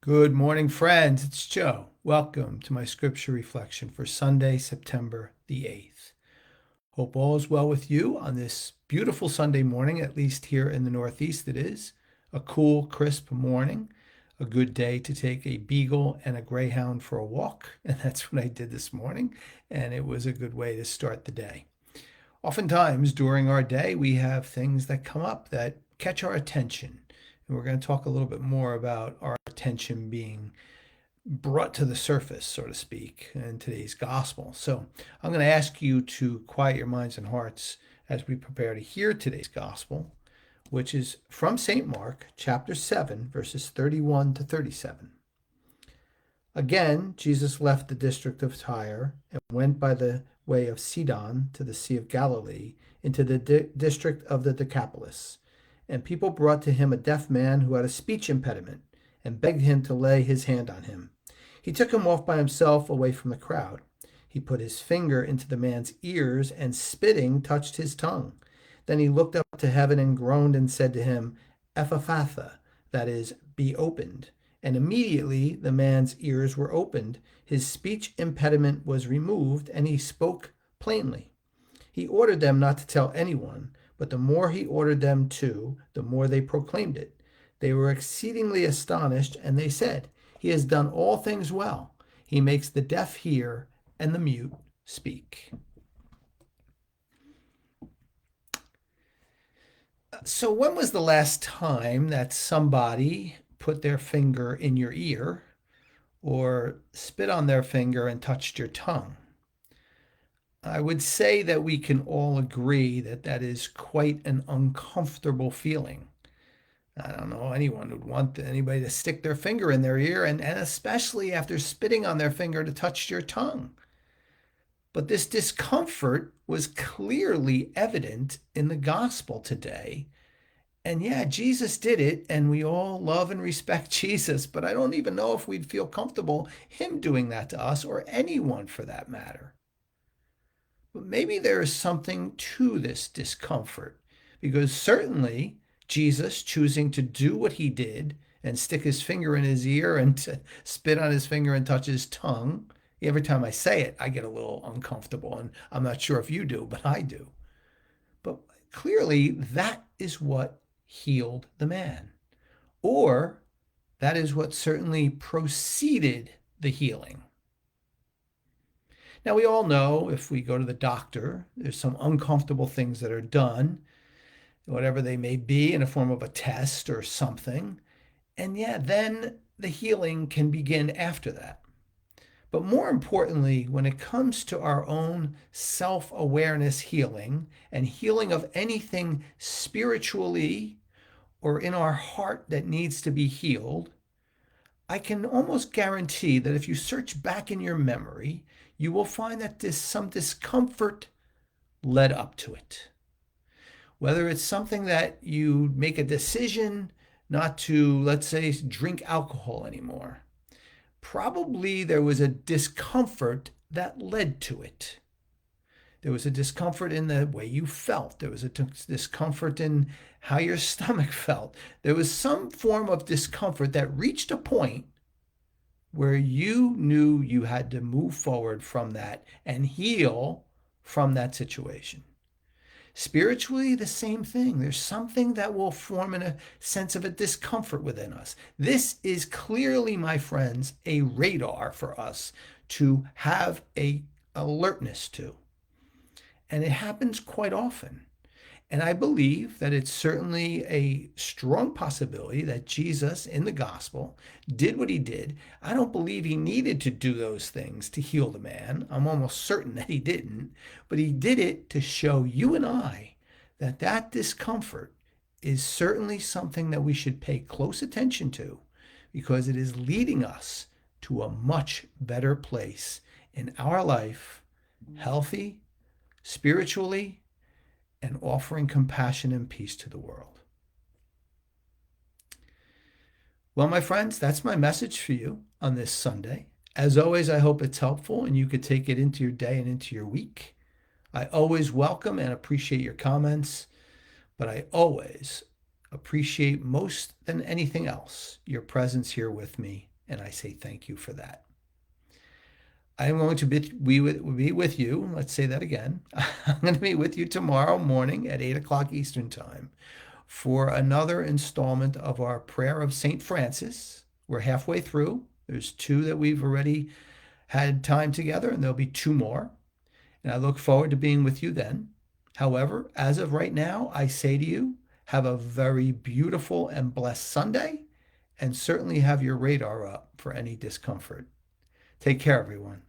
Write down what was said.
Good morning, friends. It's Joe. Welcome to my scripture reflection for Sunday, September the 8th. Hope all is well with you on this beautiful Sunday morning, at least here in the Northeast. It is a cool, crisp morning, a good day to take a beagle and a greyhound for a walk. And that's what I did this morning. And it was a good way to start the day. Oftentimes during our day, we have things that come up that catch our attention. And we're going to talk a little bit more about our attention being brought to the surface, so to speak, in today's gospel. So I'm going to ask you to quiet your minds and hearts as we prepare to hear today's gospel, which is from St. Mark, chapter 7, verses 31 to 37. Again, Jesus left the district of Tyre and went by the way of Sidon to the Sea of Galilee into the district of the Decapolis. And people brought to him a deaf man who had a speech impediment and begged him to lay his hand on him. He took him off by himself away from the crowd. He put his finger into the man's ears and spitting touched his tongue. Then he looked up to heaven and groaned and said to him, Ephphatha, that is, be opened. And immediately the man's ears were opened, his speech impediment was removed, and he spoke plainly. He ordered them not to tell anyone, but the more he ordered them to, the more they proclaimed it. They were exceedingly astonished, and they said, He has done all things well. He makes the deaf hear and the mute speak. So, when was the last time that somebody put their finger in your ear or spit on their finger and touched your tongue? I would say that we can all agree that that is quite an uncomfortable feeling. I don't know anyone would want anybody to stick their finger in their ear, and especially after spitting on their finger to touch your tongue. But this discomfort was clearly evident in the gospel today. And yeah, Jesus did it, and we all love and respect Jesus, but I don't even know if we'd feel comfortable him doing that to us or anyone for that matter. But maybe there is something to this discomfort, because certainly Jesus choosing to do what he did and stick his finger in his ear and to spit on his finger and touch his tongue, every time I say it, I get a little uncomfortable. And I'm not sure if you do, but I do. But clearly, that is what healed the man, or that is what certainly preceded the healing. Now, we all know if we go to the doctor, there's some uncomfortable things that are done, whatever they may be, in a form of a test or something. And yeah, then the healing can begin after that. But more importantly, when it comes to our own self awareness healing and healing of anything spiritually or in our heart that needs to be healed, I can almost guarantee that if you search back in your memory, you will find that some discomfort led up to it. Whether it's something that you make a decision not to, let's say, drink alcohol anymore, probably there was a discomfort that led to it. There was a discomfort in the way you felt. There was a discomfort in how your stomach felt. There was some form of discomfort that reached a point where you knew you had to move forward from that and heal from that situation. Spiritually, the same thing. There's something that will form in a sense of a discomfort within us. This is clearly, my friends, a radar for us to have a alertness to. And it happens quite often. And I believe that it's certainly a strong possibility that Jesus in the gospel did what he did. I don't believe he needed to do those things to heal the man. I'm almost certain that he didn't. But he did it to show you and I that that discomfort is certainly something that we should pay close attention to, because it is leading us to a much better place in our life, healthy, spiritually, and offering compassion and peace to the world. Well, my friends, that's my message for you on this Sunday. As always, I hope it's helpful and you could take it into your day and into your week. I always welcome and appreciate your comments, but I always appreciate most than anything else your presence here with me And I say thank you for that. I am going to be with you. Let's say that again. I'm going to be with you tomorrow morning at 8 o'clock Eastern Time for another installment of our Prayer of St. Francis. We're halfway through. There's two that we've already had time together, and there'll be two more. And I look forward to being with you then. However, as of right now, I say to you, have a very beautiful and blessed Sunday, and certainly have your radar up for any discomfort. Take care, everyone.